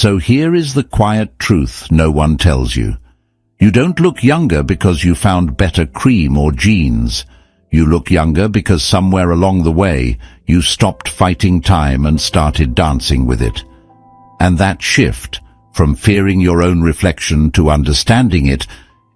So here is the quiet truth no one tells you. You don't look younger because you found better cream or jeans. You look younger because somewhere along the way you stopped fighting time and started dancing with it. And that shift, from fearing your own reflection to understanding it,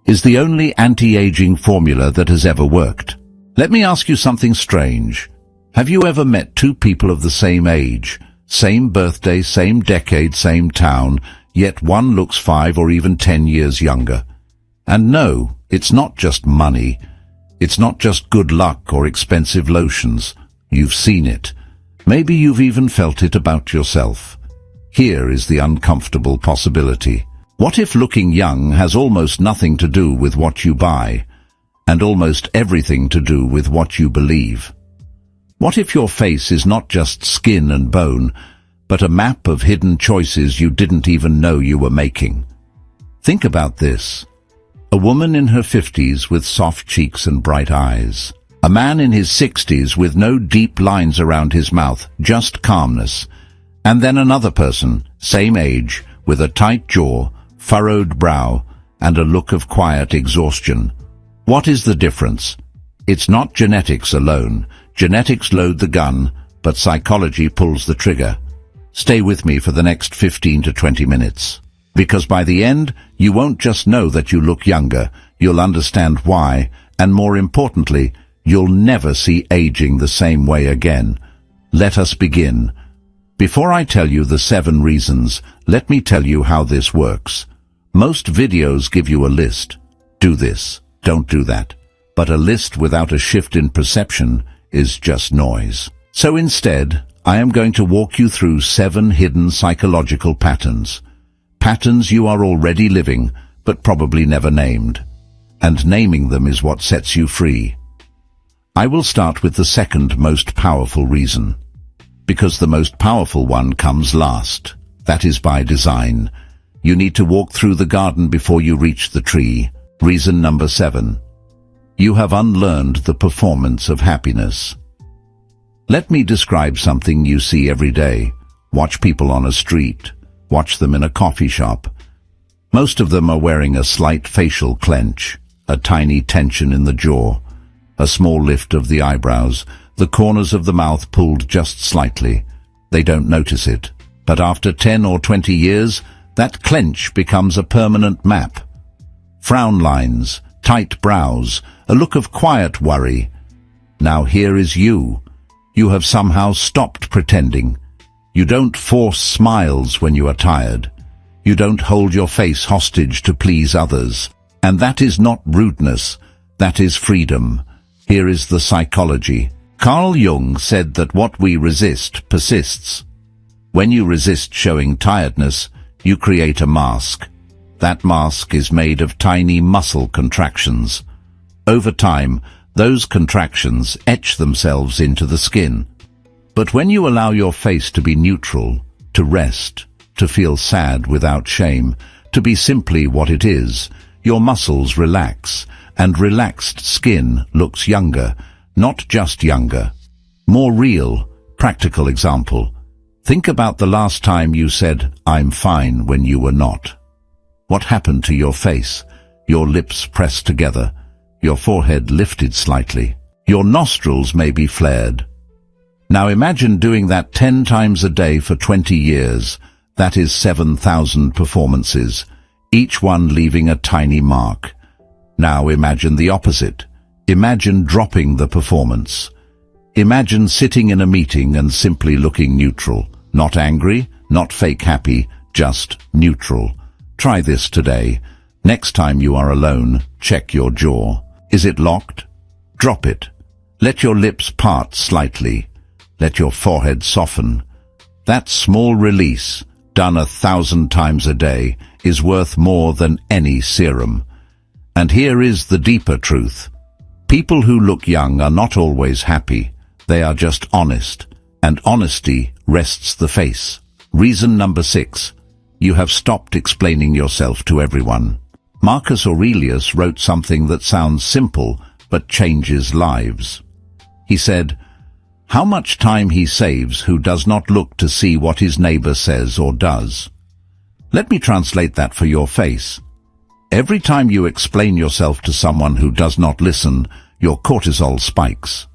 is the only anti-aging formula that has ever worked. Let me ask you something strange. Have you ever met two people of the same age, same birthday, same decade, same town, yet one looks 5 or even 10 years younger? And no, it's not just money. It's not just good luck or expensive lotions. You've seen it. Maybe you've even felt it about yourself. Here is the uncomfortable possibility. What if looking young has almost nothing to do with what you buy, and almost everything to do with what you believe? What if your face is not just skin and bone, but a map of hidden choices you didn't even know you were making? Think about this. A woman in her 50s with soft cheeks and bright eyes. A man in his 60s with no deep lines around his mouth, just calmness. And then another person, same age, with a tight jaw, furrowed brow, and a look of quiet exhaustion. What is the difference? It's not genetics alone. Genetics load the gun, but psychology pulls the trigger. Stay with me for the next 15 to 20 minutes. Because by the end, you won't just know that you look younger, you'll understand why, and more importantly, you'll never see aging the same way again. Let us begin. Before I tell you the 7 reasons, let me tell you how this works. Most videos give you a list. Do this, don't do that. But a list without a shift in perception is just noise. So instead, I am going to walk you through 7 hidden psychological patterns. Patterns you are already living, but probably never named. And naming them is what sets you free. I will start with the second most powerful reason. Because the most powerful one comes last. That is by design. You need to walk through the garden before you reach the tree. Reason number 7. You have unlearned the performance of happiness. Let me describe something you see every day. Watch people on a street. Watch them in a coffee shop. Most of them are wearing a slight facial clench, a tiny tension in the jaw, a small lift of the eyebrows, the corners of the mouth pulled just slightly. They don't notice it. But after 10 or 20 years, that clench becomes a permanent map. Frown lines, tight brows, a look of quiet worry. Now here is you. You have somehow stopped pretending. You don't force smiles when you are tired. You don't hold your face hostage to please others. And that is not rudeness. That is freedom. Here is the psychology. Carl Jung said that what we resist persists. When you resist showing tiredness, you create a mask. That mask is made of tiny muscle contractions. Over time, those contractions etch themselves into the skin. But when you allow your face to be neutral, to rest, to feel sad without shame, to be simply what it is, your muscles relax, and relaxed skin looks younger, not just younger. More real, practical example. Think about the last time you said, "I'm fine," when you were not. What happened to your face? Your lips pressed together, your forehead lifted slightly, your nostrils may be flared. Now imagine doing that 10 times a day for 20 years. That is 7,000 performances, each one leaving a tiny mark. Now imagine the opposite. Imagine dropping the performance. Imagine sitting in a meeting and simply looking neutral. Not angry, not fake happy, just neutral. Try this today. Next time you are alone, check your jaw. Is it locked? Drop it. Let your lips part slightly. Let your forehead soften. That small release, done 1,000 times a day, is worth more than any serum. And here is the deeper truth. People who look young are not always happy. They are just honest. And honesty rests the face. Reason number 6. You have stopped explaining yourself to everyone. Marcus Aurelius wrote something that sounds simple, but changes lives. He said, "How much time he saves who does not look to see what his neighbor says or does." Let me translate that for your face. Every time you explain yourself to someone who does not listen, your cortisol spikes.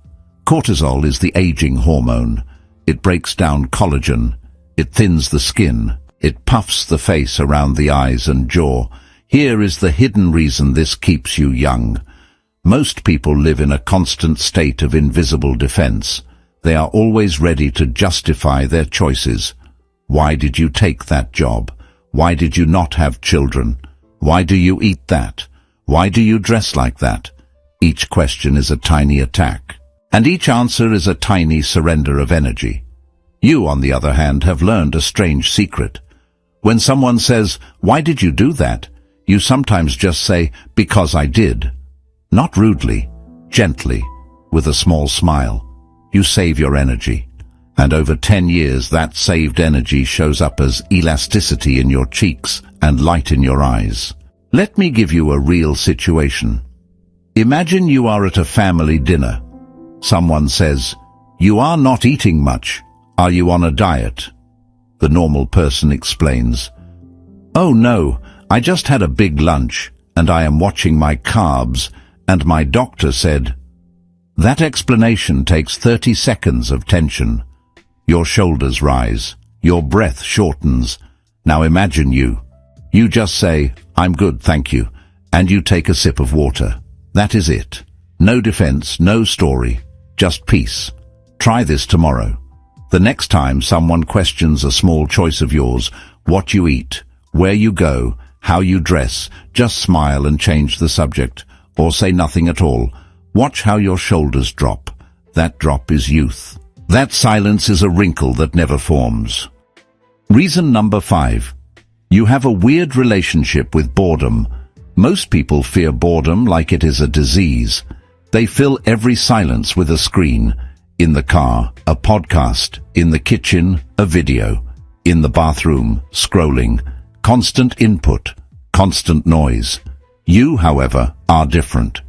Cortisol is the aging hormone. It breaks down collagen. It thins the skin. It puffs the face around the eyes and jaw. Here is the hidden reason this keeps you young. Most people live in a constant state of invisible defense. They are always ready to justify their choices. Why did you take that job? Why did you not have children? Why do you eat that? Why do you dress like that? Each question is a tiny attack, and each answer is a tiny surrender of energy. You, on the other hand, have learned a strange secret. When someone says, "Why did you do that?" you sometimes just say, "Because I did." Not rudely, gently, with a small smile. You save your energy. And over 10 years, that saved energy shows up as elasticity in your cheeks and light in your eyes. Let me give you a real situation. Imagine you are at a family dinner. Someone says, "You are not eating much. Are you on a diet?" The normal person explains, "Oh no, I just had a big lunch, and I am watching my carbs, and my doctor said..." That explanation takes 30 seconds of tension. Your shoulders rise. Your breath shortens. Now imagine you. You just say, "I'm good, thank you," and you take a sip of water. That is it. No defense, no story, just peace. Try this tomorrow. The next time someone questions a small choice of yours, what you eat, where you go, how you dress, just smile and change the subject, or say nothing at all. Watch how your shoulders drop. That drop is youth. That silence is a wrinkle that never forms. Reason number 5. You have a weird relationship with boredom. Most people fear boredom like it is a disease. They fill every silence with a screen. In the car, a podcast. In the kitchen, a video. In the bathroom, scrolling. Constant input, constant noise. You, however, are different.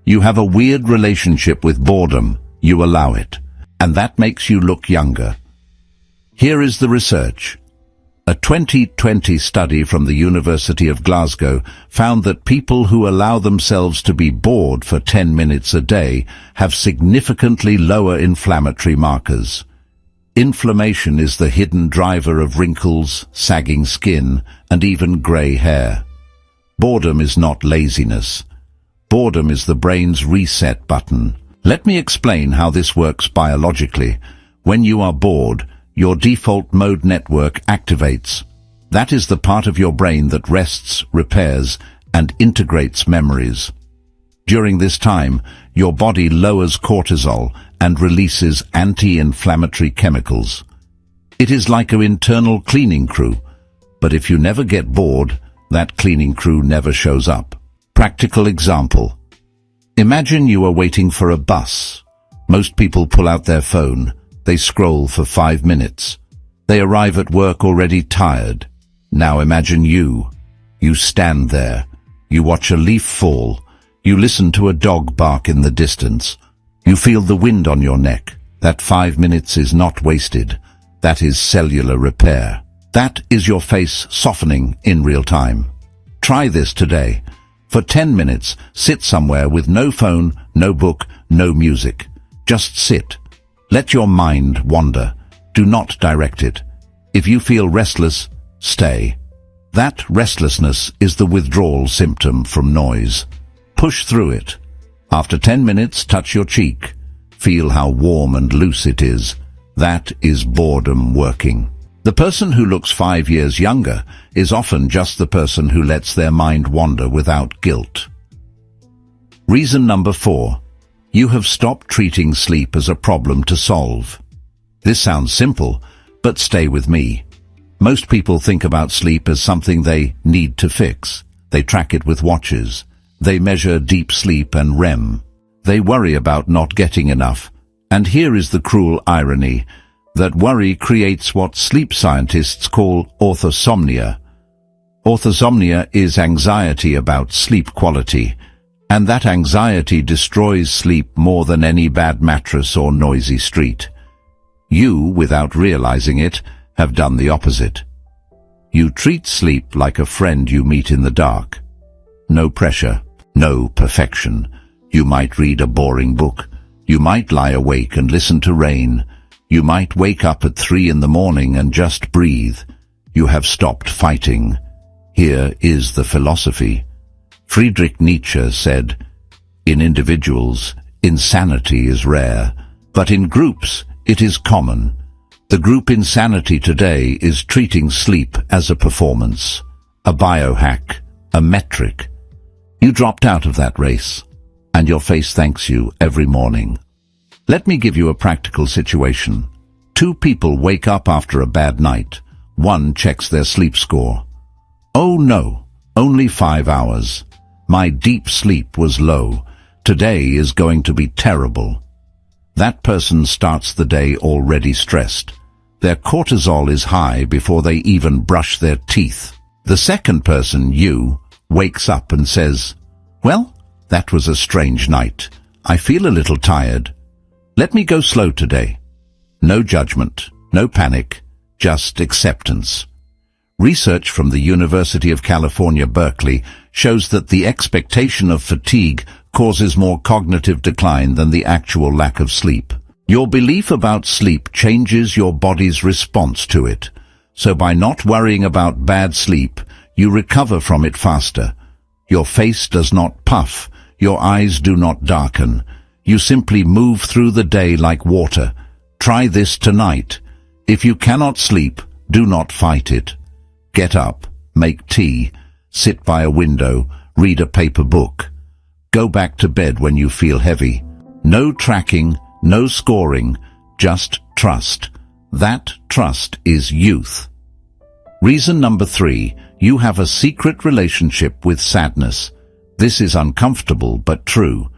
You have a weird relationship with boredom. You allow it. And that makes you look younger. Here is the research. A 2020 study from the University of Glasgow found that people who allow themselves to be bored for 10 minutes a day have significantly lower inflammatory markers. Inflammation is the hidden driver of wrinkles, sagging skin, and even grey hair. Boredom is not laziness. Boredom is the brain's reset button. Let me explain how this works biologically. When you are bored, your default mode network activates. That is the part of your brain that rests, repairs, and integrates memories. During this time, your body lowers cortisol and releases anti-inflammatory chemicals. It is like an internal cleaning crew, but if you never get bored, that cleaning crew never shows up. Practical example. Imagine you are waiting for a bus. Most people pull out their phone. They scroll for 5 minutes. They arrive at work already tired. Now imagine you. You stand there. You watch a leaf fall. You listen to a dog bark in the distance. You feel the wind on your neck. That 5 minutes is not wasted. That is cellular repair. That is your face softening in real time. Try this today. For 10 minutes, sit somewhere with no phone, no book, no music. Just sit. Let your mind wander. Do not direct it. If you feel restless, stay. That restlessness is the withdrawal symptom from noise. Push through it. After 10 minutes, touch your cheek. Feel how warm and loose it is. That is boredom working. The person who looks 5 years younger is often just the person who lets their mind wander without guilt. Reason number 4. You have stopped treating sleep as a problem to solve. This sounds simple, but stay with me. Most people think about sleep as something they need to fix. They track it with watches. They measure deep sleep and REM. They worry about not getting enough. And here is the cruel irony, that worry creates what sleep scientists call orthosomnia. Orthosomnia is anxiety about sleep quality, and that anxiety destroys sleep more than any bad mattress or noisy street. You, without realizing it, have done the opposite. You treat sleep like a friend you meet in the dark. No pressure, no perfection. You might read a boring book. You might lie awake and listen to rain. You might wake up at 3 in the morning and just breathe. You have stopped fighting. Here is the philosophy. Friedrich Nietzsche said, "In individuals, insanity is rare, but in groups, it is common." The group insanity today is treating sleep as a performance, a biohack, a metric. You dropped out of that race, and your face thanks you every morning. Let me give you a practical situation. 2 people wake up after a bad night. One checks their sleep score. "Oh no, only 5 hours. My deep sleep was low. Today is going to be terrible." That person starts the day already stressed. Their cortisol is high before they even brush their teeth. The second person, you, wakes up and says, "Well, that was a strange night. I feel a little tired. Let me go slow today." No judgment, no panic, just acceptance. Research from the University of California, Berkeley, shows that the expectation of fatigue causes more cognitive decline than the actual lack of sleep. Your belief about sleep changes your body's response to it. So by not worrying about bad sleep, you recover from it faster. Your face does not puff, your eyes do not darken. You simply move through the day like water. Try this tonight. If you cannot sleep, do not fight it. Get up, make tea, sit by a window, read a paper book. Go back to bed when you feel heavy. No tracking, no scoring, just trust. That trust is youth. Reason number 3, you have a secret relationship with sadness. This is uncomfortable but true.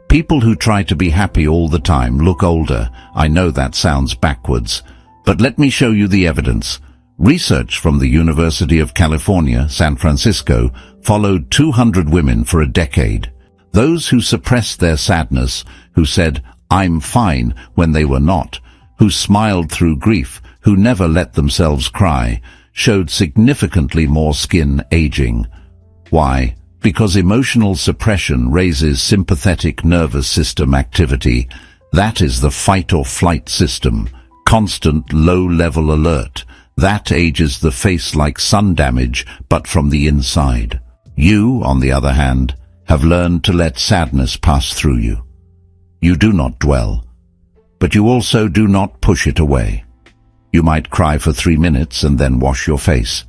People who try to be happy all the time look older. I know that sounds backwards, but let me show you the evidence. Research from the University of California, San Francisco, followed 200 women for a decade. Those who suppressed their sadness, who said, "I'm fine," when they were not, who smiled through grief, who never let themselves cry, showed significantly more skin aging. Why? Because emotional suppression raises sympathetic nervous system activity. That is the fight or flight system, constant low-level alert. That ages the face like sun damage, but from the inside. You, on the other hand, have learned to let sadness pass through you. You do not dwell, but you also do not push it away. You might cry for 3 minutes and then wash your face.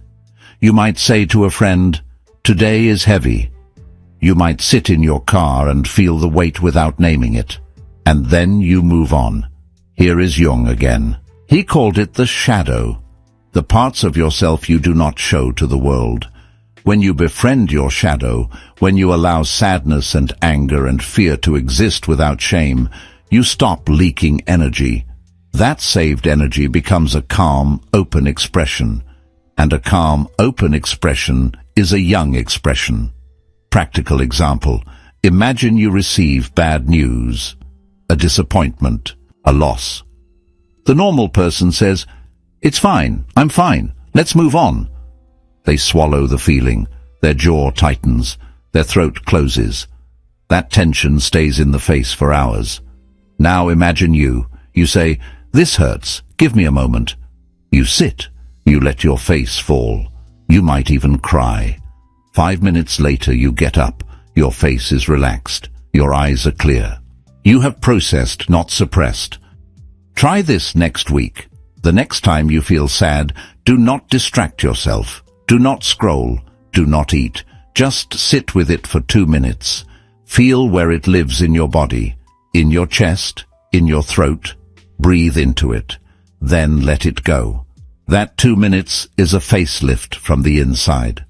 You might say to a friend, "Today is heavy." You might sit in your car and feel the weight without naming it. And then you move on. Here is Jung again. He called it the shadow, the parts of yourself you do not show to the world. When you befriend your shadow, when you allow sadness and anger and fear to exist without shame, you stop leaking energy. That saved energy becomes a calm, open expression. And a calm, open expression is a young expression. Practical example. Imagine you receive bad news, a disappointment, a loss. The normal person says, "It's fine, I'm fine, let's move on." They swallow the feeling, their jaw tightens, their throat closes. That tension stays in the face for hours. Now imagine you say, "This hurts, give me a moment." You sit, you let your face fall. You might even cry. 5 minutes later you get up, your face is relaxed, your eyes are clear. You have processed, not suppressed. Try this next week. The next time you feel sad, do not distract yourself. Do not scroll. Do not eat. Just sit with it for 2 minutes. Feel where it lives in your body, in your chest, in your throat. Breathe into it. Then let it go. That 2 minutes is a facelift from the inside.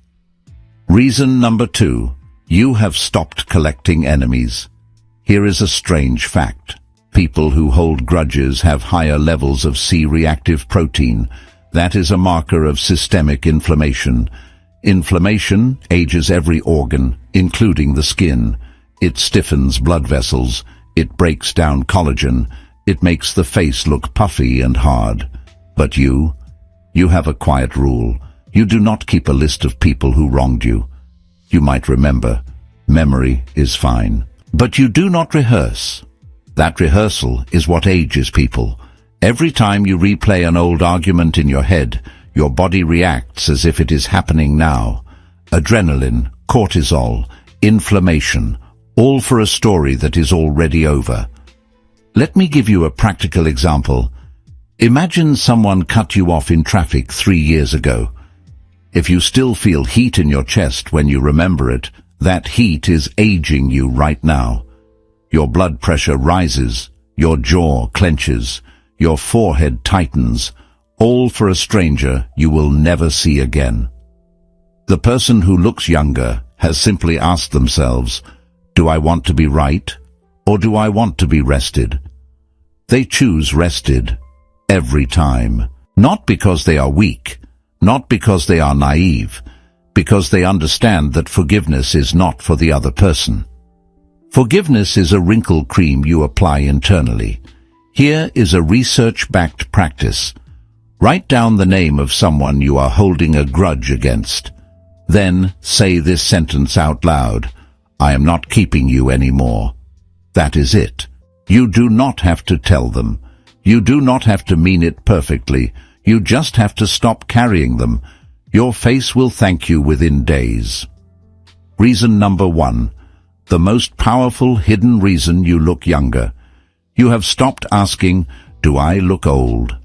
Reason number 2. You have stopped collecting enemies. Here is a strange fact. People who hold grudges have higher levels of C-reactive protein. That is a marker of systemic inflammation. Inflammation ages every organ, including the skin. It stiffens blood vessels. It breaks down collagen. It makes the face look puffy and hard. But you have a quiet rule. You do not keep a list of people who wronged you. You might remember. Memory is fine. But you do not rehearse. That rehearsal is what ages people. Every time you replay an old argument in your head, your body reacts as if it is happening now. Adrenaline, cortisol, inflammation, all for a story that is already over. Let me give you a practical example. Imagine someone cut you off in traffic 3 years ago. If you still feel heat in your chest when you remember it, that heat is aging you right now. Your blood pressure rises, your jaw clenches, your forehead tightens, all for a stranger you will never see again. The person who looks younger has simply asked themselves, do I want to be right, or do I want to be rested? They choose rested every time, not because they are weak, not because they are naive, because they understand that forgiveness is not for the other person. Forgiveness is a wrinkle cream you apply internally. Here is a research-backed practice. Write down the name of someone you are holding a grudge against. Then say this sentence out loud. I am not keeping you anymore. That is it. You do not have to tell them. You do not have to mean it perfectly. You just have to stop carrying them. Your face will thank you within days. Reason number 1. The most powerful hidden reason you look younger. You have stopped asking, do I look old?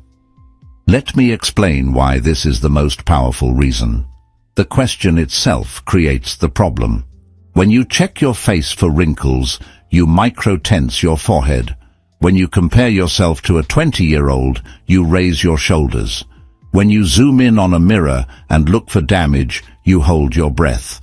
Let me explain why this is the most powerful reason. The question itself creates the problem. When you check your face for wrinkles, you micro-tense your forehead. When you compare yourself to a 20-year-old, you raise your shoulders. When you zoom in on a mirror and look for damage, you hold your breath.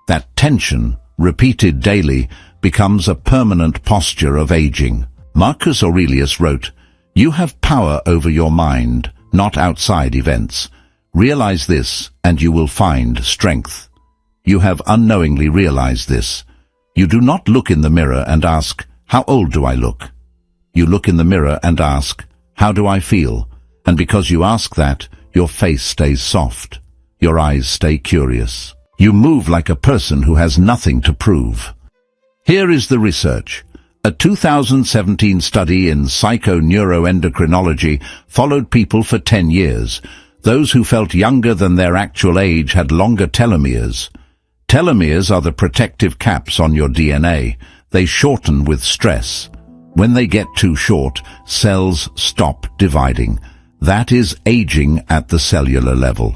That tension, repeated daily, becomes a permanent posture of aging. Marcus Aurelius wrote, "You have power over your mind, not outside events. Realize this, and you will find strength." You have unknowingly realized this. You do not look in the mirror and ask, how old do I look? You look in the mirror and ask, how do I feel? And because you ask that, your face stays soft. Your eyes stay curious. You move like a person who has nothing to prove. Here is the research. A 2017 study in psychoneuroendocrinology followed people for 10 years. Those who felt younger than their actual age had longer telomeres. Telomeres are the protective caps on your DNA. They shorten with stress. When they get too short, cells stop dividing. That is aging at the cellular level.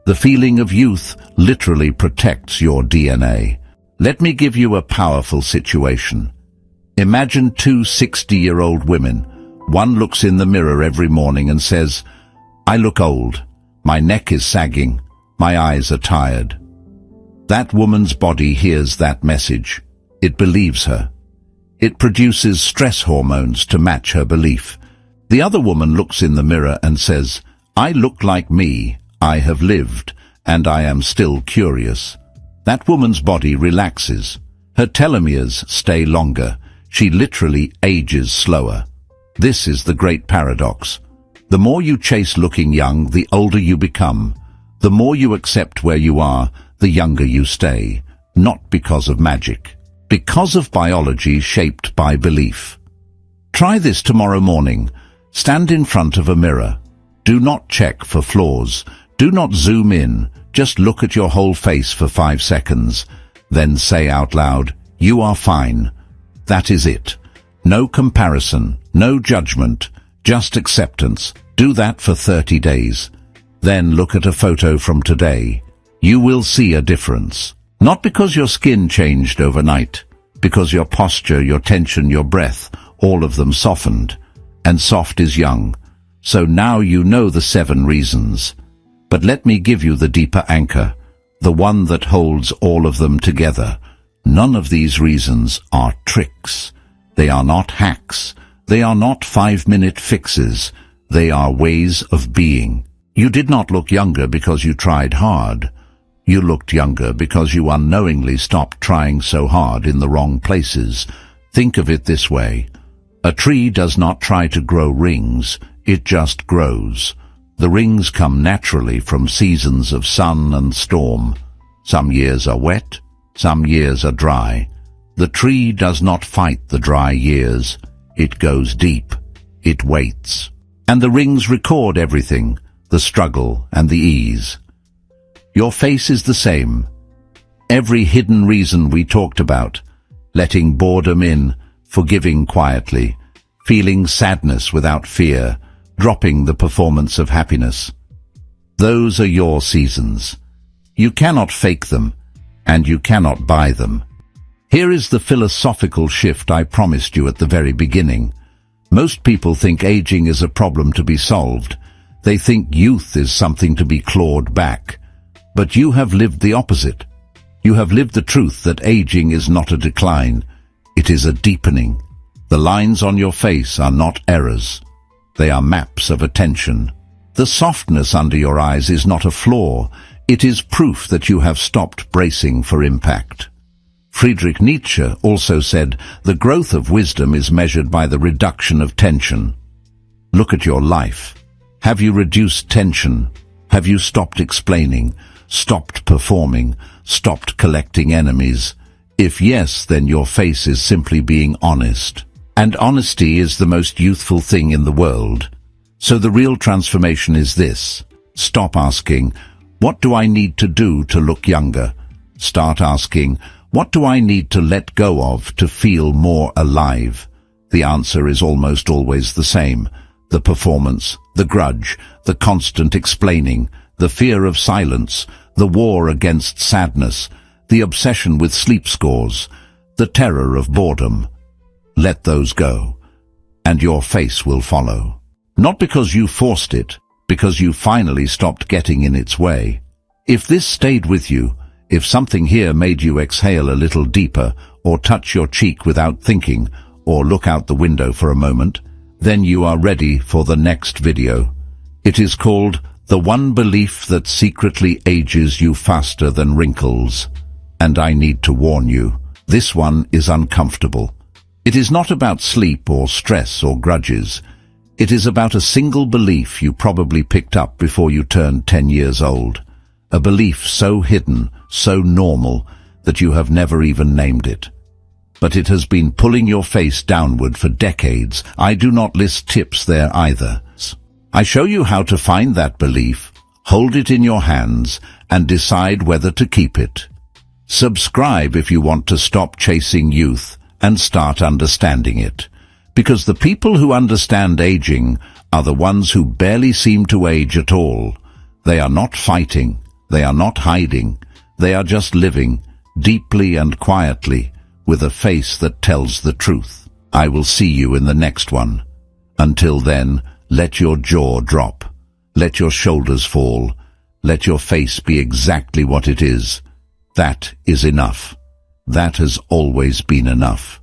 The feeling of youth literally protects your DNA. Let me give you a powerful situation. Imagine 2 60-year-old women. One looks in the mirror every morning and says, I look old. My neck is sagging. My eyes are tired. That woman's body hears that message. It believes her. It produces stress hormones to match her belief. The other woman looks in the mirror and says, I look like me. I have lived, and I am still curious. That woman's body relaxes. Her telomeres stay longer. She literally ages slower. This is the great paradox. The more you chase looking young, the older you become. The more you accept where you are, the younger you stay. Not because of magic. Because of biology shaped by belief. Try this tomorrow morning. Stand in front of a mirror. Do not check for flaws. Do not zoom in. Just look at your whole face for 5 seconds. Then say out loud, you are fine. That is it. No comparison, no judgment, just acceptance. Do that for 30 days. Then look at a photo from today. You will see a difference. Not because your skin changed overnight, because your posture, your tension, your breath, all of them softened. And soft is young. So now you know the 7 reasons. But let me give you the deeper anchor, the one that holds all of them together. None of these reasons are tricks. They are not hacks. They are not 5-minute fixes. They are ways of being. You did not look younger because you tried hard. You looked younger because you unknowingly stopped trying so hard in the wrong places. Think of it this way. A tree does not try to grow rings. It just grows. The rings come naturally from seasons of sun and storm. Some years are wet, some years are dry. The tree does not fight the dry years. It goes deep. It waits. And the rings record everything, the struggle and the ease. Your face is the same. Every hidden reason we talked about, letting boredom in, forgiving quietly, feeling sadness without fear, dropping the performance of happiness. Those are your seasons. You cannot fake them, and you cannot buy them. Here is the philosophical shift I promised you at the very beginning. Most people think aging is a problem to be solved. They think youth is something to be clawed back. But you have lived the opposite. You have lived the truth that aging is not a decline. It is a deepening. The lines on your face are not errors. They are maps of attention. The softness under your eyes is not a flaw. It is proof that you have stopped bracing for impact. Friedrich Nietzsche also said, "The growth of wisdom is measured by the reduction of tension." Look at your life. Have you reduced tension? Have you stopped explaining, stopped performing, stopped collecting enemies? If yes, then your face is simply being honest. And honesty is the most youthful thing in the world. So the real transformation is this. Stop asking, "What do I need to do to look younger?" Start asking, "What do I need to let go of to feel more alive?" The answer is almost always the same. The performance, the grudge, the constant explaining, the fear of silence, the war against sadness, the obsession with sleep scores, the terror of boredom. Let those go, and your face will follow. Not because you forced it, because you finally stopped getting in its way. If this stayed with you, if something here made you exhale a little deeper, or touch your cheek without thinking, or look out the window for a moment, then you are ready for the next video. It is called "The One Belief That Secretly Ages You Faster Than Wrinkles." And I need to warn you, this one is uncomfortable. It is not about sleep or stress or grudges. It is about a single belief you probably picked up before you turned 10 years old. A belief so hidden, so normal, that you have never even named it. But it has been pulling your face downward for decades. I do not list tips there either. I show you how to find that belief, hold it in your hands, and decide whether to keep it. Subscribe if you want to stop chasing youth and start understanding it. Because the people who understand aging are the ones who barely seem to age at all. They are not fighting. They are not hiding. They are just living, deeply and quietly, with a face that tells the truth. I will see you in the next one. Until then, let your jaw drop. Let your shoulders fall. Let your face be exactly what it is. That is enough. That has always been enough.